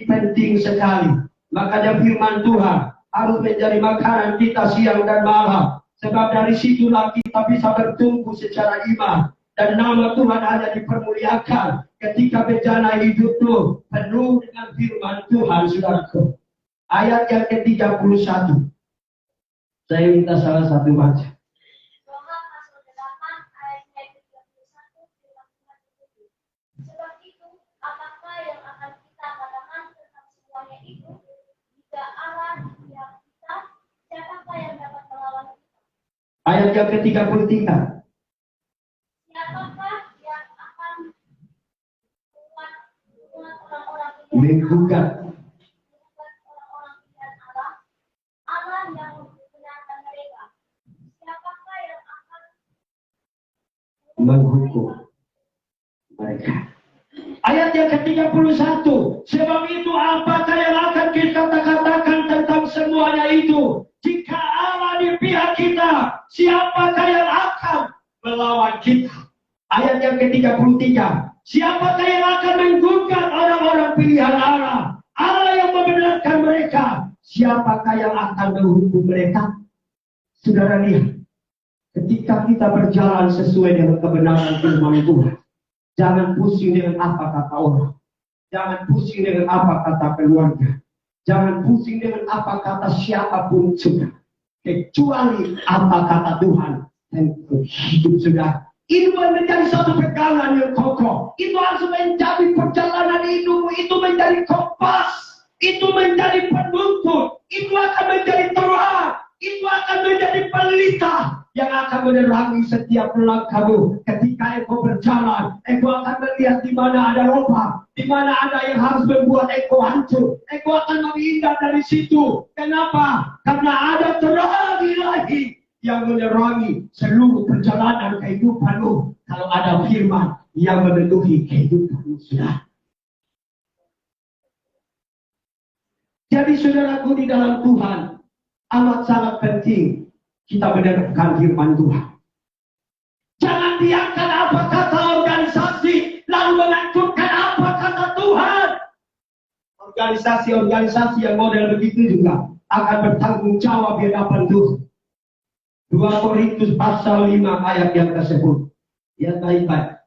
penting sekali. Makanya firman Tuhan harus menjadi makanan kita siang dan malam. Sebab dari situlah kita bisa bertumbuh secara iman. Dan nama Tuhan hanya dipermuliakan ketika bencana hidup itu penuh dengan firman Tuhan, saudaraku. Ayat yang ke-31. Saya minta salah satu baca. Roma pasal 8 ayat yang ke-31 firman Tuhan begitu. Sebab itu, apakah yang akan kita katakan tentang semuanya itu? Jika Allah yang kita, siapakah yang dapat melawan kita? Ayat yang ke-33. Siapakah yang akan membuat orang-orang Menggugat orang-orang pilihan Allah? Allah yang membenarkan mereka. Siapakah yang akan menghukum mereka. Ayat yang ke-31. Sebab itu apakah yang akan kita katakan tentang semuanya itu? Jika Allah di pihak kita, siapakah yang akan melawan kita? Ayat yang ke-33. Siapakah yang akan menggugat orang-orang pilihan Allah? Allah yang membenarkan mereka. Siapakah yang akan menghukum mereka? Saudara lihat, ketika kita berjalan sesuai dengan kebenaran firman Tuhan, jangan pusing dengan apa kata orang. Jangan pusing dengan apa kata keluarga. Jangan pusing dengan apa kata siapapun juga. Kecuali apa kata Tuhan tentang hidup saudara. Itu menjadi satu pegangan yang kokoh. Itu harus menjadi perjalanan hidupmu. Itu menjadi kompas. Itu menjadi penuntut. Itu akan menjadi terang. Itu akan menjadi pelita yang akan menerangi setiap langkahmu. Ketika engkau berjalan, engkau akan melihat di mana ada lubang, di mana ada yang harus membuat engkau hancur. Engkau akan menghindar dari situ. Kenapa? Karena ada terang ilahi yang menerangi seluruh perjalanan kehidupanmu. Kalau ada firman yang memenuhi kehidupanmu, saudara. Jadi saudaraku di dalam Tuhan, amat sangat penting kita mendengarkan firman Tuhan. Jangan biarkan apa kata organisasi lalu mengacungkan apa kata Tuhan. Organisasi-organisasi yang model begitu juga akan bertanggung jawab di hadapan Tuhan. 2 Korintus pasal 5 ayat yang ke-10. Yang baik-baik.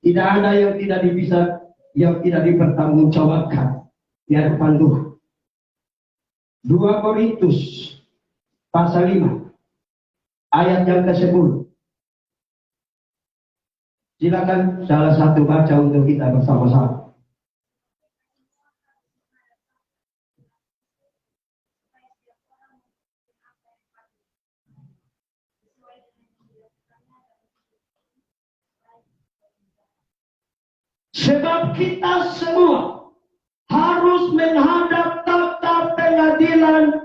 Tidak ada yang tidak dipertanggungjawabkan di hadapan Tuhan. 2 Korintus pasal 5 ayat yang ke-10. Silakan salah satu baca untuk kita bersama-sama. Sebab kita semua harus menghadap takhta pengadilan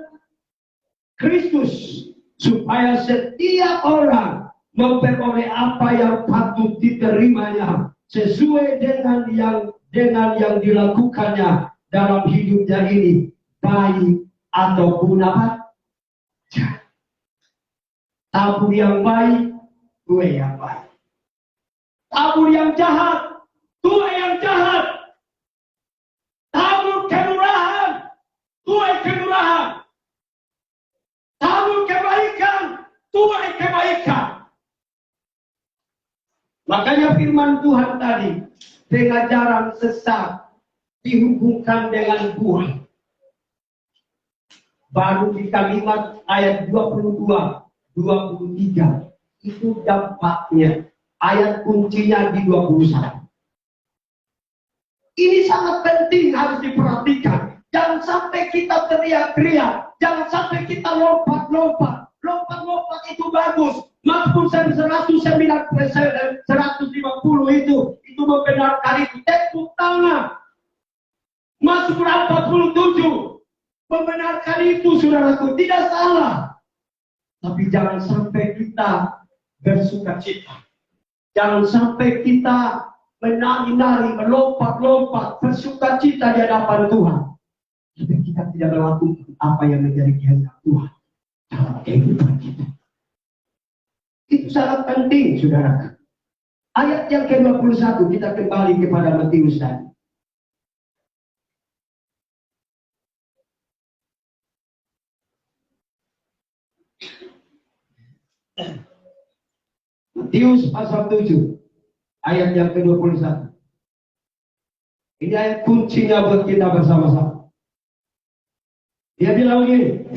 Kristus, supaya setiap orang memperoleh apa yang patut diterimanya sesuai dengan yang dilakukannya dalam hidupnya ini, baik ataupun apa? Tabur yang baik, gue yang baik. Tabur yang jahat, gue yang jahat. Tabur kemurahan, gue kemurahan. Tabur kebaikan, tuai kebaikan. Makanya firman Tuhan tadi, pengajaran sesat dihubungkan dengan buah. Baru di kalimat ayat 22, 23, itu dampaknya. Ayat kuncinya di 21. Ini sangat penting, harus diperhatikan. Jangan sampai kita teriak-teriak. Jangan sampai kita lompat-lompat. Lompat-lompat itu bagus. Mazmur 150 itu membenarkan itu. Tepuk tangan. Mazmur 47 membenarkan itu, saudaraku. Tidak salah. Tapi jangan sampai kita bersuka cita. Jangan sampai kita menari-nari, melompat-lompat, bersuka cita di hadapan Tuhan. Tapi kita tidak melakukan apa yang menjadi kehendak Tuhan dalam kehidupan kita. Itu sangat penting, saudara. Ayat yang ke-21, kita kembali kepada Matius tadi. Matius pasal 7 ayat yang ke-21. Ini ayat kuncinya buat kita bersama-sama. Dia bilang begini,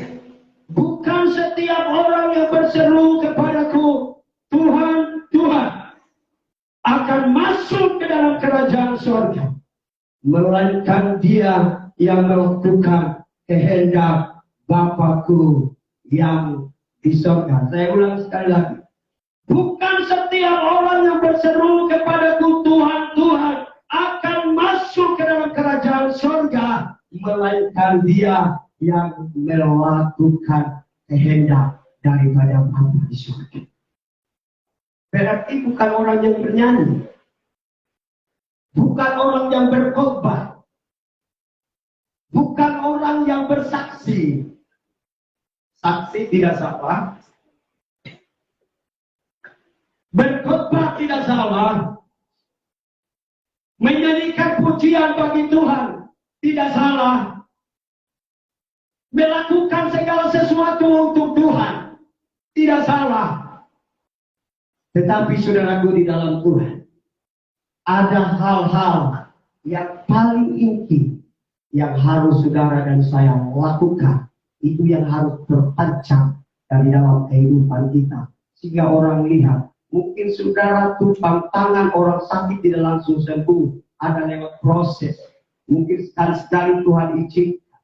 bukan setiap orang yang berseru kepadaku, Tuhan, Tuhan, akan masuk ke dalam kerajaan surga, melainkan dia yang melakukan kehendak Bapakku yang di surga. Saya ulang sekali lagi. Bukan setiap orang yang berseru kepadaku, Tuhan, Tuhan, akan masuk ke dalam kerajaan surga, melainkan dia yang melakukan kehendak daripada Bapa di surga. Berarti bukan orang yang bernyanyi, bukan orang yang berkhotbah, bukan orang yang bersaksi. Saksi tidak salah, berkhotbah tidak salah, menyanyikan pujian bagi Tuhan tidak salah, melakukan segala sesuatu untuk Tuhan tidak salah. Tetapi saudaraku, di dalam Tuhan ada hal-hal yang paling inti yang harus saudara dan saya lakukan. Itu yang harus terpancar dari dalam kehidupan kita, sehingga orang lihat. Mungkin saudara tumpang tangan orang sakit tidak langsung sembuh, ada lewat proses. Mungkin sekali-sekali Tuhan izinkan.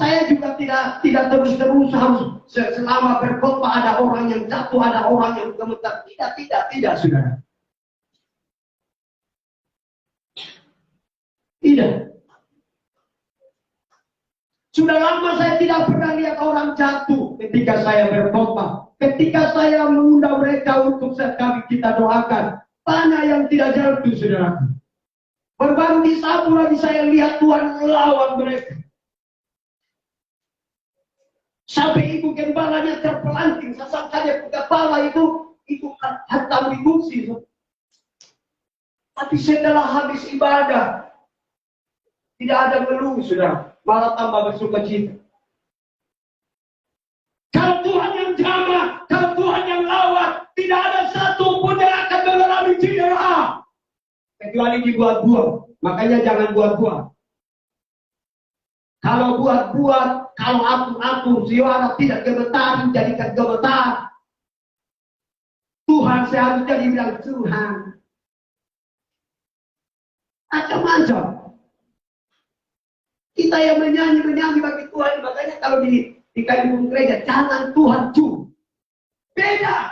Saya juga tidak terus-terus harus selama berkhotbah ada orang yang jatuh, ada orang yang gemetar. Tidak, saudara. Tidak. Sudah lama saya tidak pernah lihat orang jatuh ketika saya berkhotbah. Ketika saya mengundang mereka untuk sekali kita doakan, banyak yang tidak jatuh, saudara. Baru di satu lagi saya lihat Tuhan melawan mereka. Sampai ibu gembalanya terpelanting, sasarannya kepala itu hantam di kursi. Tapi setelah habis ibadah, tidak ada ngeluh, saudara. Malah tambah bersuka cita. Kalau Tuhan yang jamah, kalau Tuhan yang lawan, tidak ada satu pun yang akan mengalami cedera. Kecuali dibuat-buat. Makanya jangan buat-buat. Kalau buat-buat, kalau atur-atur, suara tidak gemetar, jadikan gemetar. Tuhan seharusnya dibilang Tuhan. Macam-macam. Kita yang menyanyi bagi Tuhan. Makanya kalau di kampung gereja, jangan Tuhan cu. Beda.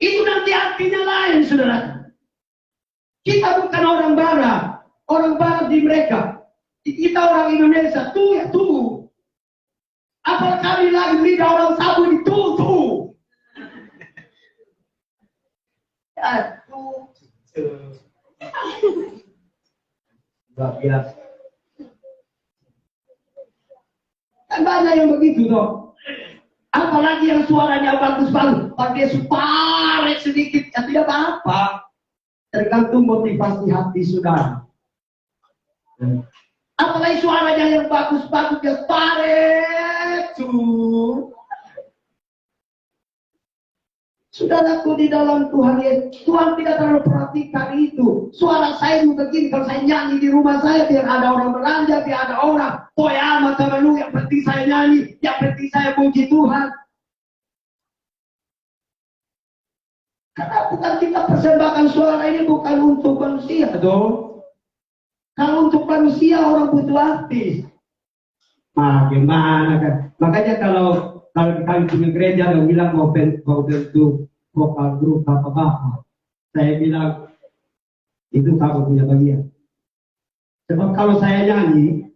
Itu nanti artinya lain, saudara. Kita bukan orang barat. Orang barat di mereka. Kita orang Indonesia. Tuh ya tuh. Apalagi lagi lidah orang sabu di tuh. Ya tuh. Luar biasa. Kan banyak yang begitu toh. Apalagi yang suaranya bagus-bagus, pakai suara sedikit, ya tidak apa-apa. Tergantung motivasi hati saudara. Apalagi suaranya yang bagus-bagus, ya tarik tuh. Saudaraku di dalam Tuhan, ya, Tuhan tidak terlalu perhatikan itu. Suara saya juga begini, kalau saya nyanyi di rumah saya, biar ada orang belanja, biar ada orang, amat sama lu, yang penting saya nyanyi, yang penting saya puji Tuhan. Karena bukan kita persembahkan suara ini bukan untuk manusia, dong. Kalau untuk manusia orang butuh artis. Gimana kan? Makanya kalau kami punya gereja yang bilang mau bentuk vokal grup apa-apa, saya bilang itu kamu punya bagian. Sebab kalau saya nyanyi,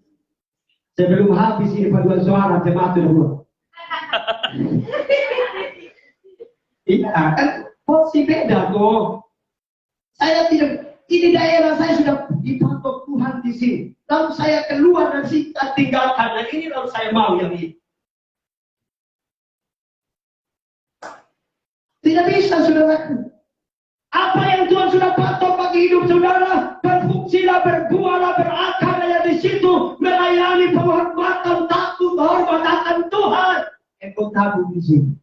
sebelum habis ini paduan suara saya mati dulu. Iya kan, posisi beda kok. Saya tidak, ini daerah saya sudah dipatok Tuhan di sini. Lalu saya keluar dari sini, tinggalkan. Dan ini lalu saya mau yang ini. Tidak bisa, saudara. Apa yang Tuhan sudah patok bagi hidup saudara, berfungsilah, berbuahlah, berakarlah di situ, melayani penghormatan, takut, hormat akan Tuhan. Engkau tabung di sini.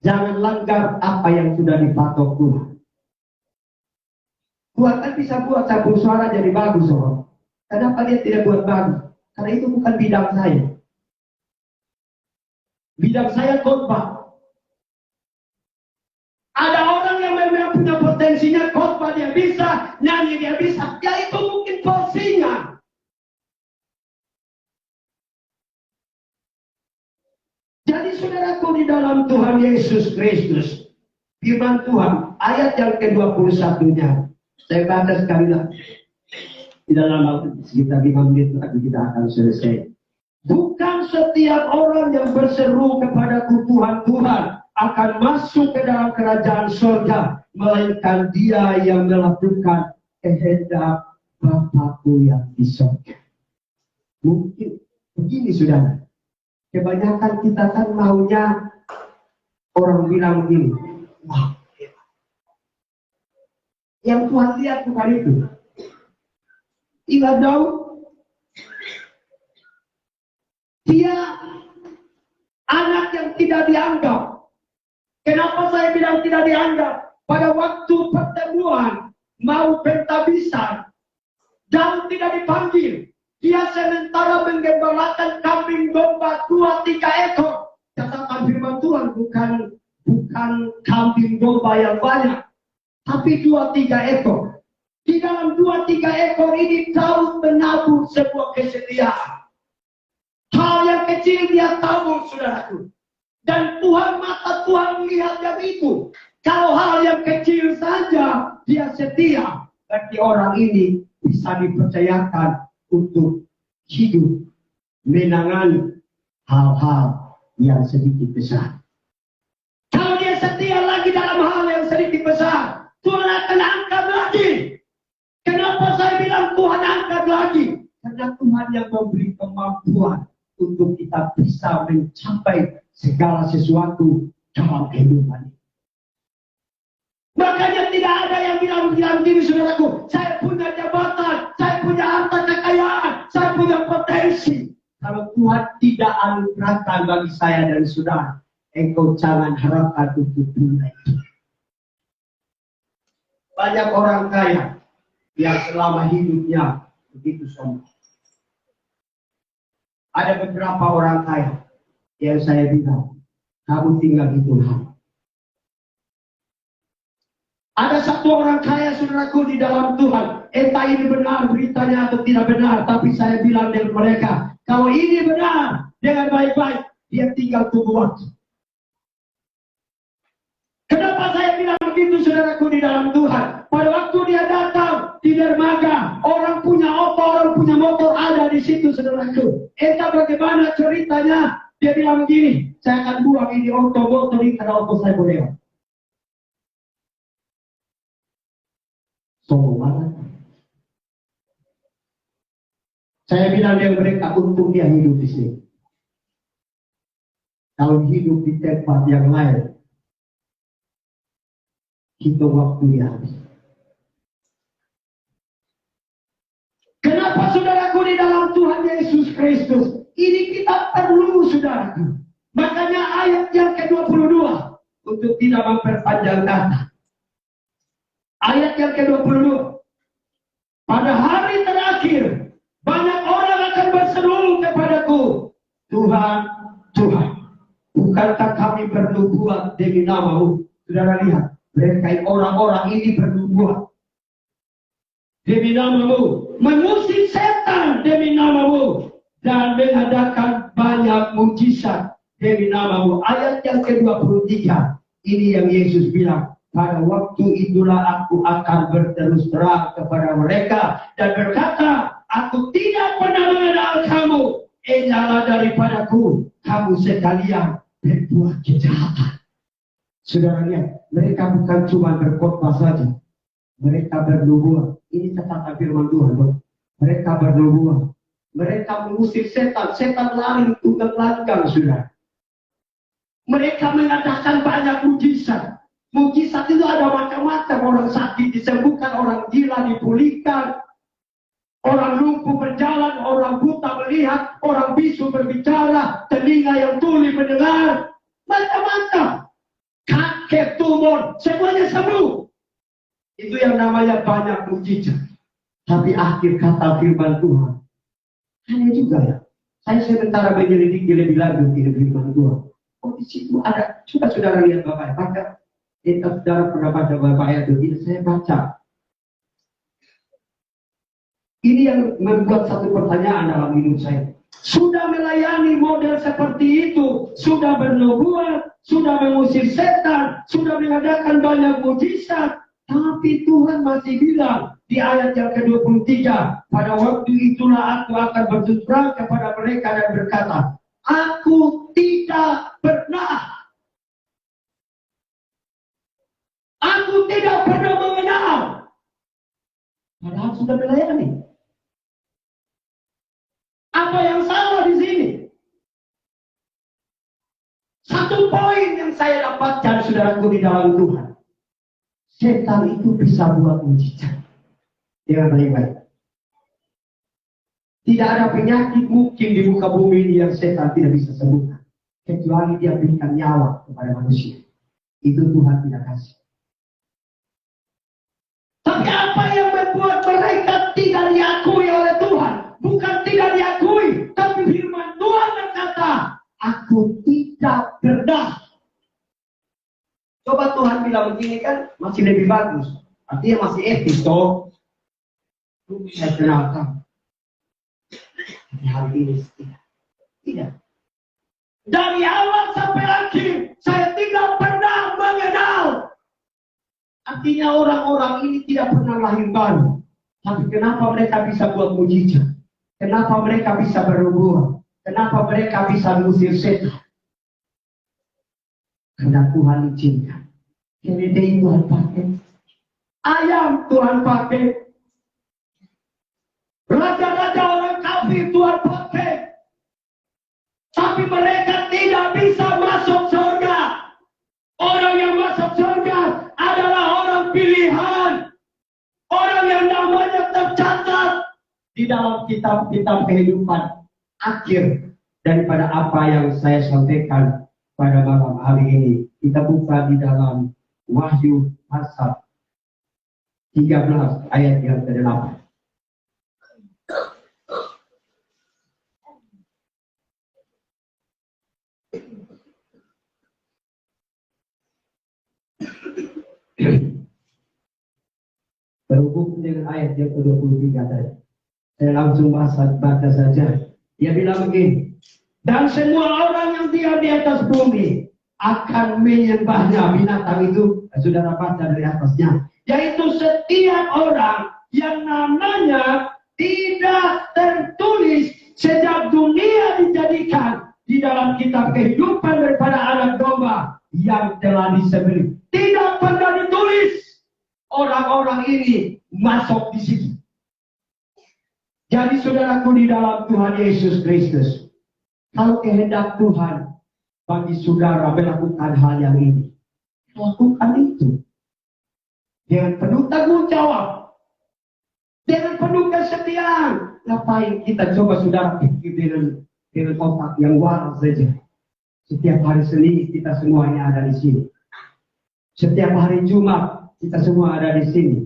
Jangan langgar apa yang sudah dipatok Tuhan. Tuhan kan bisa buat campur suara jadi bagus, orang. Kenapa dia tidak buat bagus? Karena itu bukan bidang saya. Bidang saya khotbah. Ada orang yang memang punya potensinya khotbah, dia bisa, nyanyi dia bisa, ya itu mungkin porsinya. Jadi saudaraku di dalam Tuhan Yesus Kristus, firman Tuhan, ayat yang ke-21-nya, saya baca sekali lagi. Di dalam sekitar 5 menit lagi kita akan selesai. Bukan setiap orang yang berseru kepadaku Tuhan, Tuhan, akan masuk ke dalam kerajaan surga, melainkan dia yang melakukan kehendak Bapa-Ku yang di surga. Mungkin begini saudara, kebanyakan kita kan maunya orang bilang begini, wah, yang Tuhan lihat bukan itu. Ingat dong, dia anak yang tidak dianggap. Kenapa saya bilang tidak dianggap? Pada waktu pertemuan mau pentabisan, Daud tidak dipanggil. Dia sementara menggembalakan kambing domba 2-3 ekor. Catatan firman Tuhan bukan kambing domba yang banyak, tapi 2-3 ekor. Di dalam 2-3 ekor ini Daud menabur sebuah kesetiaan. Hal yang kecil dia tabur, saudaraku. Dan mata Tuhan melihat yang itu. Kalau hal yang kecil saja dia setia, berarti orang ini bisa dipercayakan untuk hidup menangani hal-hal yang sedikit besar. Kalau dia setia lagi dalam hal yang sedikit besar, Tuhan akan angkat lagi. Kenapa saya bilang Tuhan angkat lagi? Karena Tuhan yang memberi kemampuan untuk kita bisa mencapai segala sesuatu dalam kehidupan. Makanya tidak ada yang bilang gini, saudaraku, saya punya jabatan, saya punya harta kekayaan, saya punya potensi. Kalau Tuhan tidak anugerahkan bagi saya dan saudara, engkau jangan harapkan untuk dunia itu. Banyak orang kaya yang selama hidupnya begitu sombong. Ada beberapa orang kaya yang saya bilang, kamu tinggal di Tuhan. Ada satu orang kaya, saudaraku, di dalam Tuhan. Entah ini benar beritanya atau tidak benar, tapi saya bilang dengan mereka, kalau ini benar, dengan baik-baik, dia tinggal tunggu waktu. Kenapa saya bilang begitu, saudaraku, di dalam Tuhan? Pada waktu dia datang di dermaga, orang punya oto, orang punya motor ada di situ, saudaraku. Entah bagaimana ceritanya, dia bilang begini, saya akan buang ini motor ini karena oto saya boleh. Sombong banget. Saya bilang dengan mereka, untung dia hidup di sini. Kalau hidup di tempat yang lain, hitung waktu dia habis. Kenapa saudaraku di dalam Tuhan Yesus Kristus? Ini kita perlu, saudaraku. Makanya ayat yang ke-22, untuk tidak memperpanjang kata. Ayat yang ke-22. Pada hari terakhir, banyak orang akan berseru kepadaku, Tuhan, Tuhan, bukankah kami bernubuat demi nama-Mu? Saudara lihat, mereka orang-orang ini bernubuat demi nama-Mu, mengusir setan demi nama-Mu, dan mengadakan banyak mujizat demi nama-Mu. Ayat yang ke-23, ini yang Yesus bilang, pada waktu itulah aku akan berterus terang kepada mereka dan berkata, aku tidak pernah mengenal kamu. Enyala daripadaku, kamu sekalian berbuat kejahatan. Saudara lihat, mereka bukan cuma berkhotbah saja, mereka bernubuat. Ini catatan firman Tuhan, bro. Mereka bernubuat. Mereka mengusir setan, setan lari untuk belakang, saudara. Mereka mengadakan banyak mujizat. Mujizat itu ada macam-macam. Orang sakit disembuhkan, orang gila dipulihkan, orang lumpuh berjalan, orang buta melihat, orang bisu berbicara, telinga yang tuli mendengar, macam-macam. kakek tumor, semuanya sembuh. Itu yang namanya banyak mujizat. Tapi akhir kata firman Tuhan, hanya juga ya. Saya sementara menyelidiki lebih lanjut di firman Tuhan. Oh, di situ ada, coba saudara lihat Bapak, baca. Saudara pernah baca Bapak ayat itu, saya baca. Ini yang membuat satu pertanyaan dalam hidup saya. Sudah melayani model seperti itu, sudah bernubuat, sudah mengusir setan, sudah mengadakan banyak mujizat, tapi Tuhan masih bilang di ayat yang ke-23, pada waktu itulah aku akan berterang kepada mereka dan berkata, aku tidak pernah mengenal. Padahal sudah melayani. Apa yang salah di sini? Satu poin yang saya dapatkan, saudaraku, di dalam Tuhan. Setan itu bisa buat mujizat. Dengan baik-baik. Tidak ada penyakit mungkin di muka bumi ini yang setan tidak bisa sembuhkan. Kecuali dia berikan nyawa kepada manusia. Itu Tuhan tidak kasih. Tapi apa yang membuat mereka tidak diakui oleh Tuhan? Bukan tidak diakui, tapi firman Tuhan berkata, aku tidak pernah. Coba Tuhan bilang begini kan, masih lebih bagus. Artinya masih etis toh. Saya kenal kamu. Tapi hari ini tidak. Dari awal sampai akhir, saya tidak pernah mengenal. Artinya orang-orang ini tidak pernah lahir baru. Tapi kenapa mereka bisa buat mujizat? Kenapa mereka bisa berubah? Kenapa mereka bisa mengusir setan? Karena Tuhan izinkan. Keledai Tuhan pakai. Ayam Tuhan pakai. Raja-raja orang kafir Tuhan pakai. Tapi mereka tidak bisa masuk surga. Orang yang masuk surga adalah orang pilihan. Orang yang namanya tercatat di dalam kitab-kitab kehidupan akhir daripada apa yang saya sampaikan pada malam hari ini. Kita buka di dalam Wahyu pasal 13 ayat yang ke-8. Berhubung dengan ayat yang ke-23 tadi. Saya langsung baca saja. Dia bilang begini. Dan semua orang yang diam di atas bumi akan menyembahnya. Binatang itu saudara baca dari atasnya. Yaitu setiap orang yang namanya tidak tertulis sejak dunia dijadikan di dalam kitab kehidupan daripada anak domba yang telah disembelih. Tidak pernah ditulis. Orang-orang ini masuk di situ. Jadi saudaraku di dalam Tuhan Yesus Kristus, kalau kehendak Tuhan bagi saudara melakukan hal yang ini, lakukan itu dengan penuh tanggung jawab, dengan penuh kesetiaan. Ngapain kita coba saudara pikir dengan otak yang waras saja? Setiap hari Senin kita semuanya ada di sini. Setiap hari Jumat kita semua ada di sini.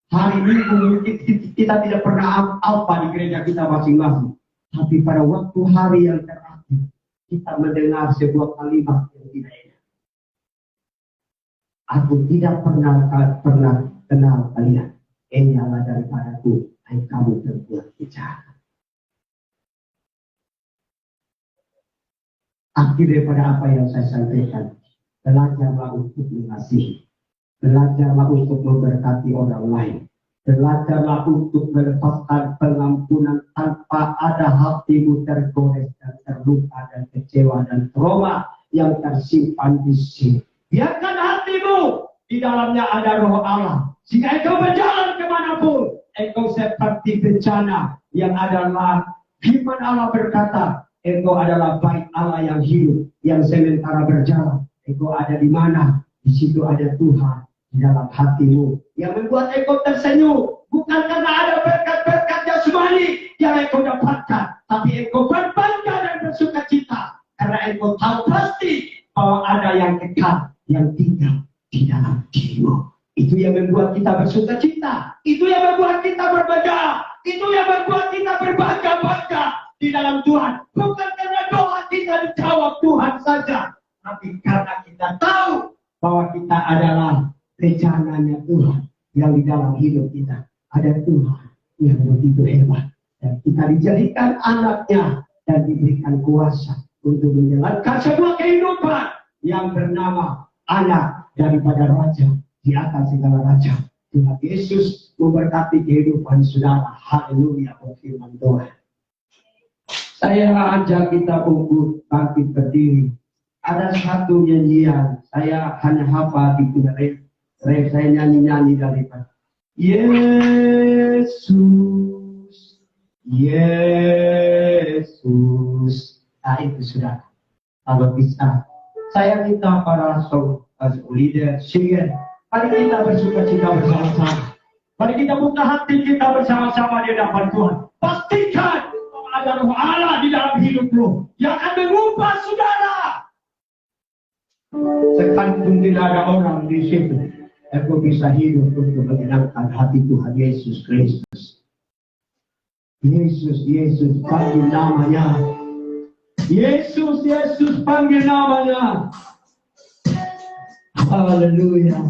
Hari Minggu mungkin kita tidak pernah apa di gereja kita masing-masing. Tapi pada waktu hari yang terakhir, kita mendengar sebuah kalimat yang tidak enak. Aku tidak pernah kenal kalian. Ini adalah daripadaku, hai kamu berbuat kejahatan. Akhir daripada apa yang saya sampaikan, belajarlah untuk mengasihi. Belajarlah untuk memberkati orang lain. Belajarlah untuk melepaskan pengampunan tanpa ada hatimu tergores dan terluka dan kecewa dan trauma yang tersimpan di sini. Biarkan hatimu di dalamnya ada roh Allah. Jika engkau berjalan kemanapun, engkau seperti bencana yang adalah firman Allah berkata, engkau adalah bait Allah yang hidup, yang sementara berjalan. Engkau ada di mana? Di situ ada Tuhan. Di dalam hatimu yang membuat engkau tersenyum bukan karena ada berkat-berkat jasmani yang engkau dapatkan, tapi engkau berbangga dan bersuka cita karena engkau tahu pasti bahwa ada yang kekal, yang tinggal di dalam dirimu. Itu yang membuat kita bersuka cita. Itu yang membuat kita berbangga. Itu yang membuat kita berbangga-bangga di dalam Tuhan. Bukan karena doa kita dijawab Tuhan saja, tapi karena kita tahu bahwa kita adalah rencananya Tuhan yang di dalam hidup kita. Ada Tuhan yang begitu hebat. Dan kita dijadikan anaknya dan diberikan kuasa untuk menjalankan sebuah kehidupan yang bernama anak daripada Raja di atas segala raja. Tuhan Yesus memberkati kehidupan saudara. Haleluya, firman Tuhan. Saya ajak kita untuk bangkit berdiri. Ada satu nyanyian, saya hanya hafal di ref, saya nyanyi-nyanyi daripada Yesus, Yesus. Nah itu sudah. Kalau bisa, saya minta para leader, singer, mari kita bersuka cita bersama-sama. Mari kita buka hati kita bersama-sama di hadapan Tuhan. Pastikan ada roh Allah di dalam hidupmu yang akan mengubah saudara. Sekalipun tidak ada orang di situ, aku bisa hidup untuk menyenangkan hati Tuhan Yesus Kristus. Yesus, Yesus, panggil namanya. Yesus, Yesus, panggil namanya. Haleluya.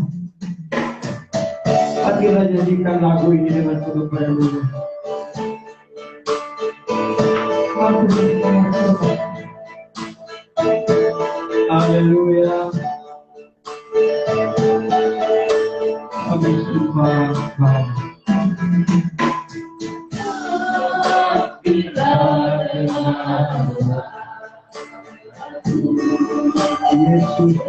Hadilah nyanyikan lagu ini dengan penuh haleluya. Haleluya. Kami sembah Bapa. Yesus